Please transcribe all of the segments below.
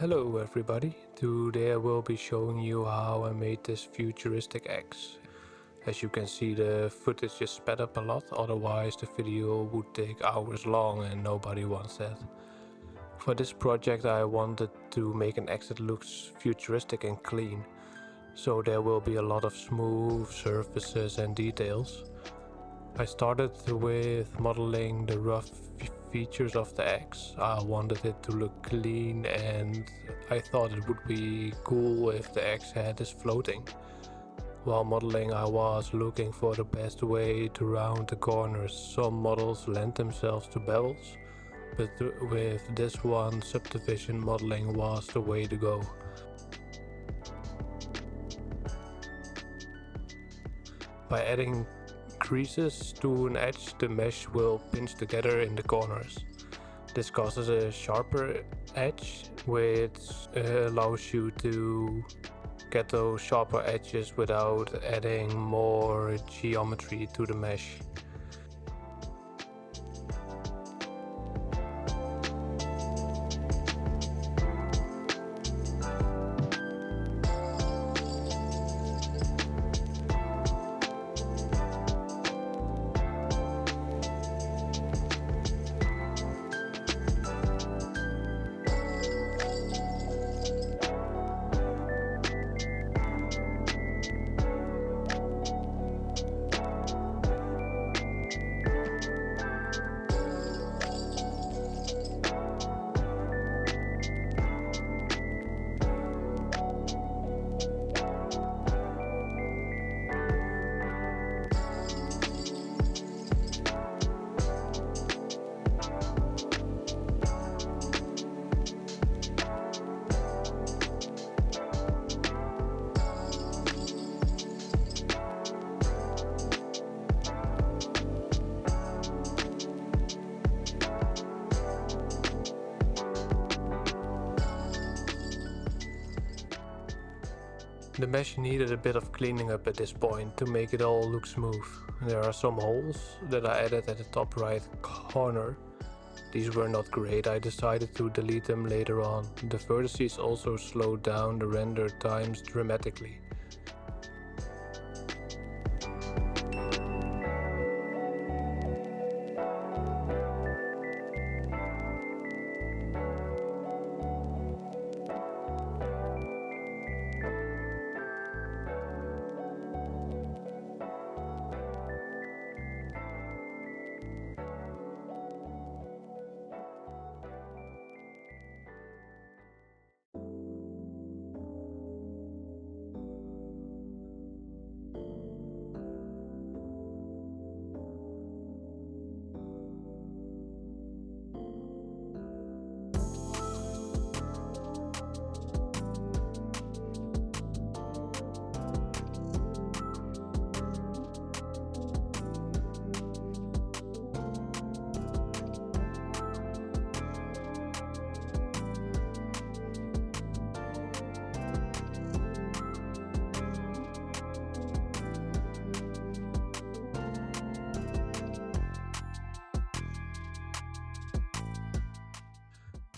Hello everybody, today I will be showing you how I made this futuristic X. As you can see, the footage is sped up a lot, otherwise the video would take hours long and nobody wants that. For this project I wanted to make an X that looks futuristic and clean, so there will be a lot of smooth surfaces and details. I started with modeling the rough features of the X. I wanted it to look clean and I thought it would be cool if the X head is floating. While modeling, I was looking for the best way to round the corners. Some models lend themselves to bevels, but with this one, subdivision modeling was the way to go. By adding creases to an edge, the mesh will pinch together in the corners. This causes a sharper edge, which allows you to get those sharper edges without adding more geometry to the mesh. The mesh needed a bit of cleaning up at this point to make it all look smooth. There are some holes that I added at the top right corner. These were not great, I decided to delete them later on. The vertices also slowed down the render times dramatically.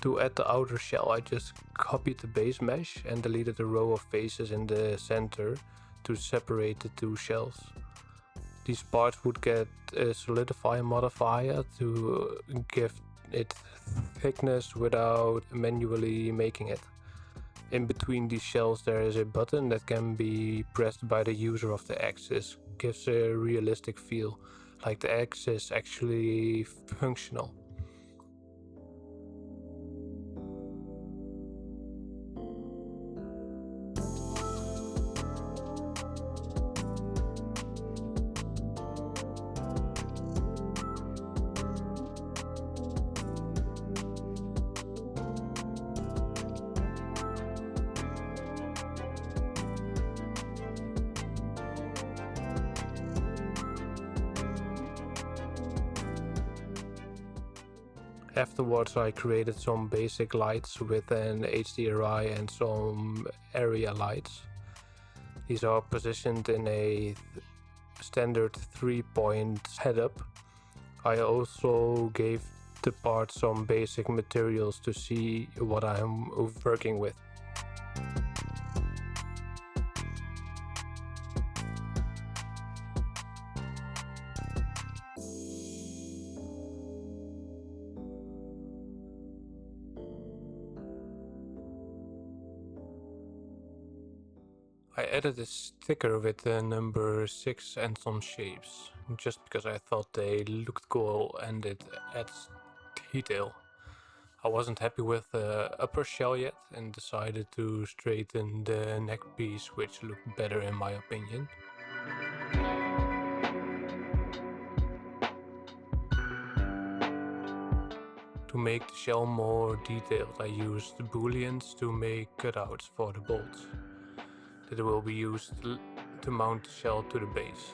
To add the outer shell, I just copied the base mesh and deleted a row of faces in the center to separate the two shells. These parts would get a solidify modifier to give it thickness without manually making it. In between these shells there is a button that can be pressed by the user of the X. This gives a realistic feel, like the X is actually functional. Afterwards I created some basic lights with an HDRI and some area lights. These are positioned in a standard 3-point head-up. I also gave apart some basic materials to see what I'm working with. I added a sticker with the number 6 and some shapes, just because I thought they looked cool and it adds detail. I wasn't happy with the upper shell yet and decided to straighten the neck piece, which looked better in my opinion. To make the shell more detailed, I used booleans to make cutouts for the bolts that will be used to mount the shell to the base.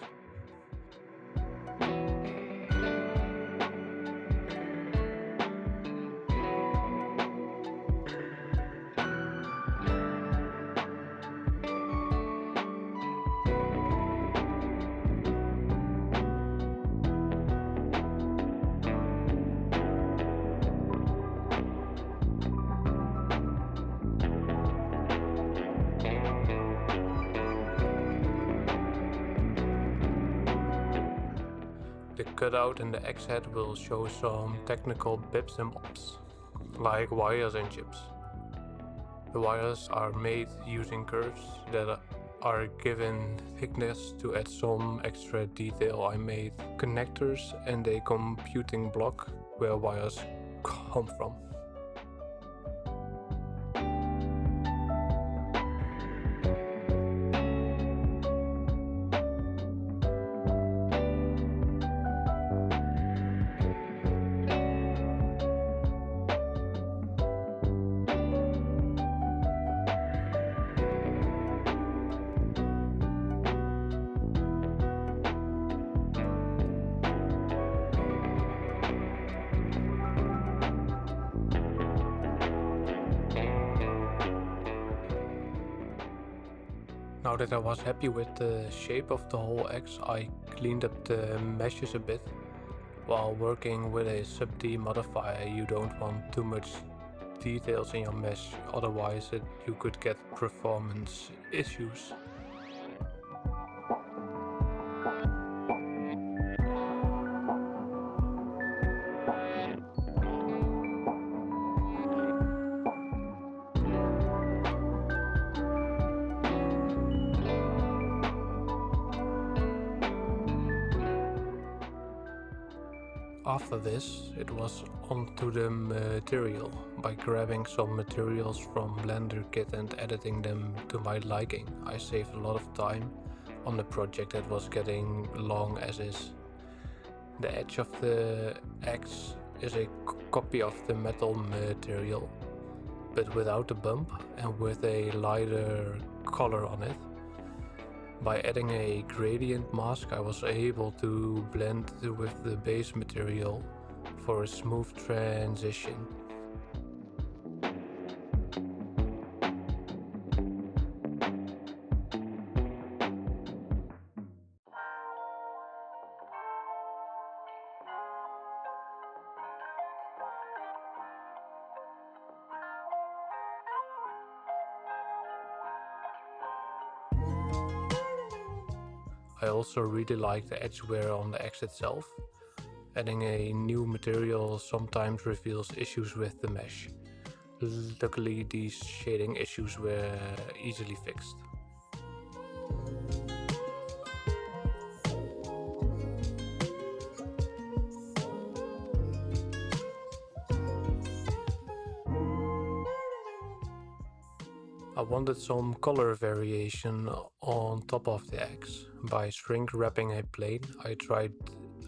The cutout in the X-head will show some technical bips and bobs, like wires and chips. The wires are made using curves that are given thickness to add some extra detail. I made connectors and a computing block where wires come from. Now that I was happy with the shape of the whole X, I cleaned up the meshes a bit. While working with a sub-D modifier, you don't want too much details in your mesh, otherwise you could get performance issues. After this, it was onto the material, by grabbing some materials from Blender Kit and editing them to my liking. I saved a lot of time on the project that was getting long as is. The edge of the X is a copy of the metal material, but without the bump and with a lighter color on it. By adding a gradient mask, I was able to blend with the base material for a smooth transition. I also really like the edge wear on the X itself. Adding a new material sometimes reveals issues with the mesh. Luckily, these shading issues were easily fixed. I wanted some color variation on top of the X. By shrink wrapping a plane, I tried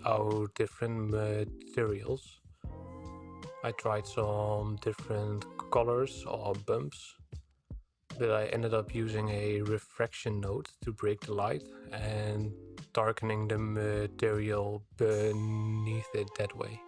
out different materials. I tried some different colors or bumps, but I ended up using a refraction node to break the light and darkening the material beneath it that way.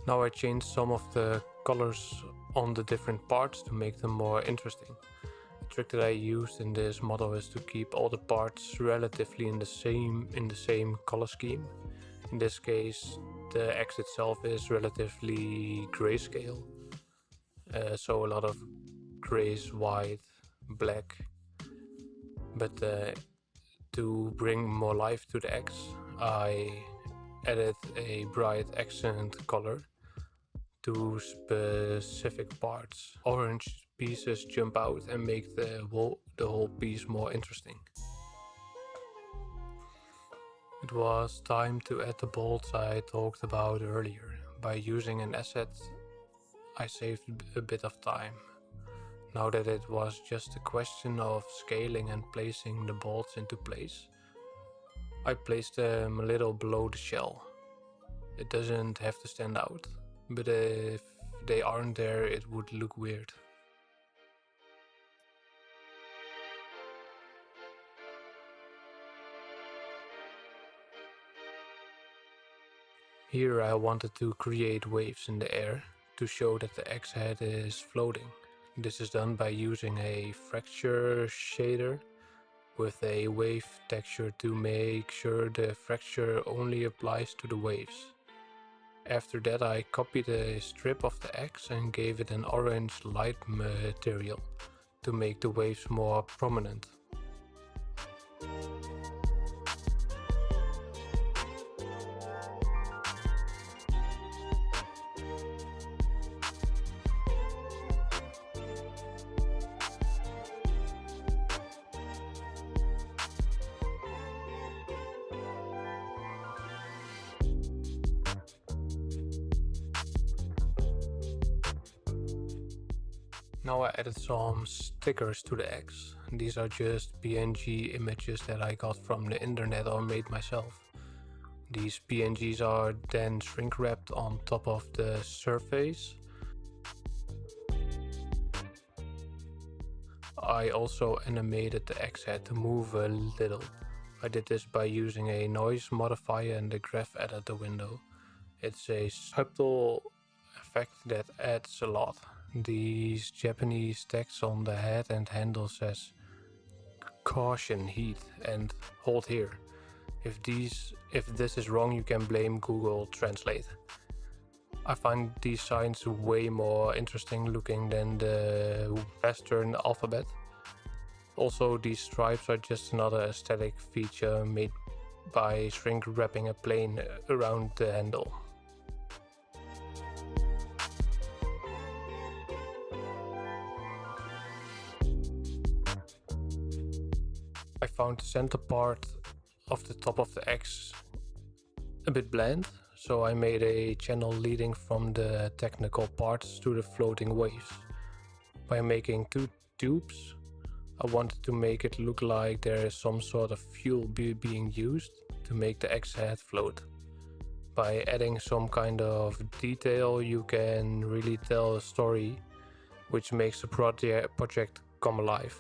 Now I changed some of the colors on the different parts to make them more interesting. The trick that I used in this model is to keep all the parts relatively in the same color scheme. In this case, the X itself is relatively grayscale, so a lot of grays, white, black. But to bring more life to the X, I added a bright accent color to specific parts. Orange pieces jump out and make the whole piece more interesting. It was time to add the bolts I talked about earlier. By using an asset, I saved a bit of time. Now that it was just a question of scaling and placing the bolts into place, I placed them a little below the shell. It doesn't have to stand out, but if they aren't there, it would look weird. Here I wanted to create waves in the air to show that the X head is floating. This is done by using a fracture shader with a wave texture to make sure the fracture only applies to the waves. After that I copied a strip of the X and gave it an orange light material to make the waves more prominent. Now I added some stickers to the X. These are just PNG images that I got from the internet or made myself. These PNGs are then shrink wrapped on top of the surface. I also animated the X head to move a little. I did this by using a noise modifier in the graph editor window. It's a subtle effect that adds a lot. These Japanese text on the head and handle says "caution, heat" and "hold here." If this is wrong, you can blame Google Translate. I find these signs way more interesting looking than the Western alphabet. Also, these stripes are just another aesthetic feature made by shrink wrapping a plane around the handle. I found the center part of the top of the X a bit bland, so I made a channel leading from the technical parts to the floating waves. By making two tubes, I wanted to make it look like there is some sort of fuel being used to make the X head float. By adding some kind of detail, you can really tell a story, which makes the project come alive.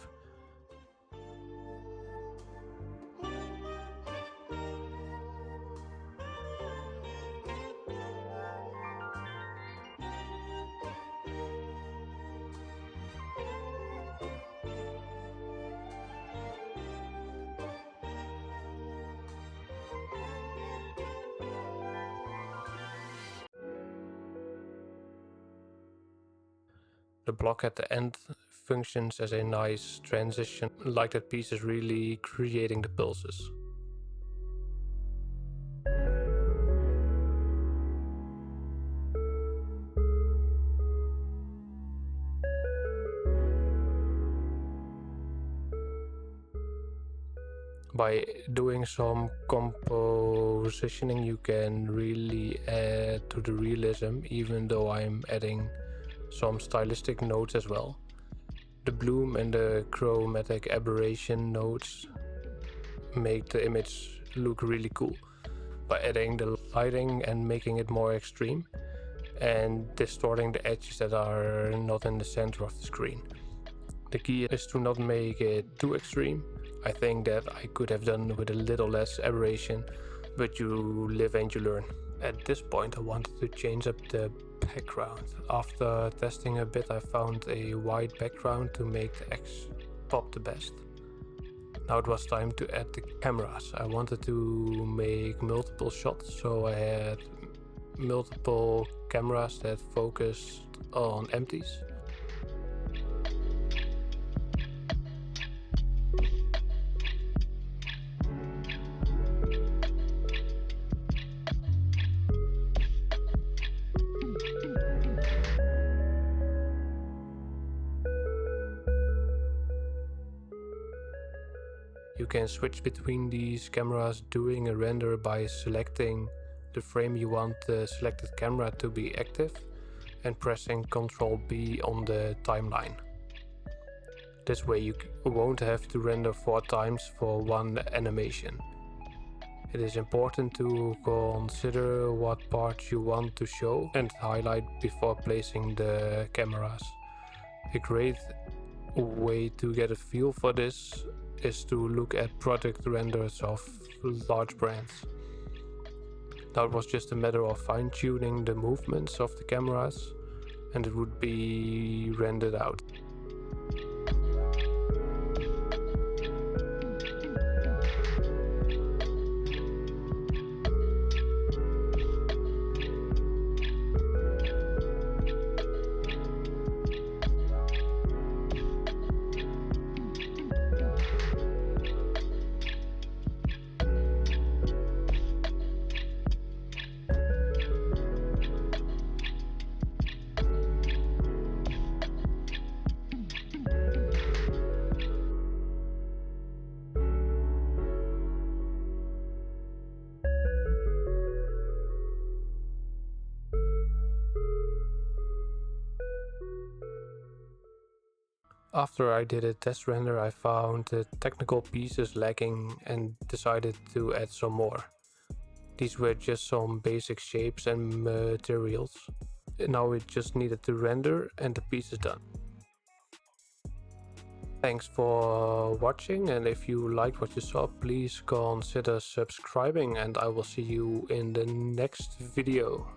The block at the end functions as a nice transition, like that piece is really creating the pulses. By doing some compositioning, you can really add to the realism, even though I'm adding some stylistic notes as well. The bloom and the chromatic aberration notes make the image look really cool by adding the lighting and making it more extreme and distorting the edges that are not in the center of the screen. The key is to not make it too extreme. I think that I could have done with a little less aberration, but you live and you learn. At this point I wanted to change up the background. After testing a bit I found a white background to make the X pop the best. Now it was time to add the cameras. I wanted to make multiple shots, so I had multiple cameras that focused on empties. You can switch between these cameras during a render by selecting the frame you want the selected camera to be active and pressing Ctrl B on the timeline. This way you won't have to render 4 times for one animation. It is important to consider what parts you want to show and highlight before placing the cameras. A great way to get a feel for this is to look at product renders of large brands. Now it was just a matter of fine-tuning the movements of the cameras and it would be rendered out. After I did a test render I found the technical pieces lacking and decided to add some more. These were just some basic shapes and materials. Now it just needed to render and the piece is done. Thanks for watching, and if you liked what you saw please consider subscribing and I will see you in the next video.